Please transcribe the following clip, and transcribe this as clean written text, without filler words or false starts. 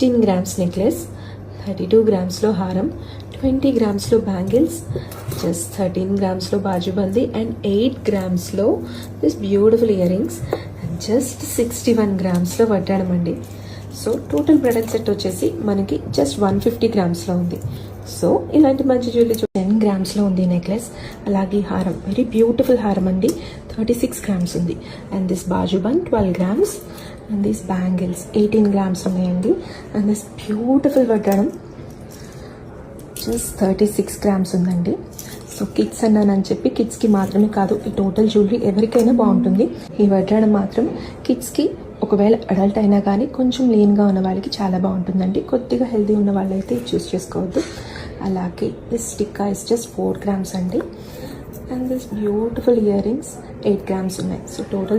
16 grams necklace, 32 గ్రామ్స్లో హారం, 20 గ్రామ్స్లో బ్యాంగిల్స్, జస్ట్ 13 గ్రామ్స్లో బాజుబందీ అండ్ 8 గ్రామ్స్లో this beautiful earrings and just 61 గ్రామ్స్లో వడ్డాణం అండి. సో టోటల్ ప్రొడక్ట్ సెట్ వచ్చేసి మనకి జస్ట్ 150 గ్రామ్స్లో ఉంది. సో ఇలాంటి మంచి జ్యువెలరీ 10 గ్రామ్స్లో ఉంది నెక్లెస్. అలాగే హారం, వెరీ బ్యూటిఫుల్ హారం అండి, 36 గ్రామ్స్ ఉంది. అండ్ దిస్ బాజుబన్ 12 గ్రామ్స్ అండ్ దిస్ బ్యాంగిల్స్ 18 గ్రామ్స్ ఉన్నాయండి. అండ్ దిస్ బ్యూటిఫుల్ వడ్డాణం జస్ట్ 36 గ్రామ్స్ ఉందండి. సో కిడ్స్ అన్నానని చెప్పి కిడ్స్కి మాత్రమే కాదు, ఈ టోటల్ జ్యువెలరీ ఎవరికైనా బాగుంటుంది. ఈ వడ్డాణం మాత్రం కిడ్స్కి, ఒకవేళ అడల్ట్ అయినా కానీ కొంచెం లీన్గా ఉన్న వాళ్ళకి చాలా బాగుంటుందండి. కొద్దిగా హెల్తీ ఉన్న వాళ్ళైతే చూస్ చేసుకోవద్దు. అలాగే దిస్ స్టిక్కా ఇస్ జస్ట్ 4 గ్రామ్స్ అండి. And this beautiful earrings 8 grams ఉన్నాయి. So total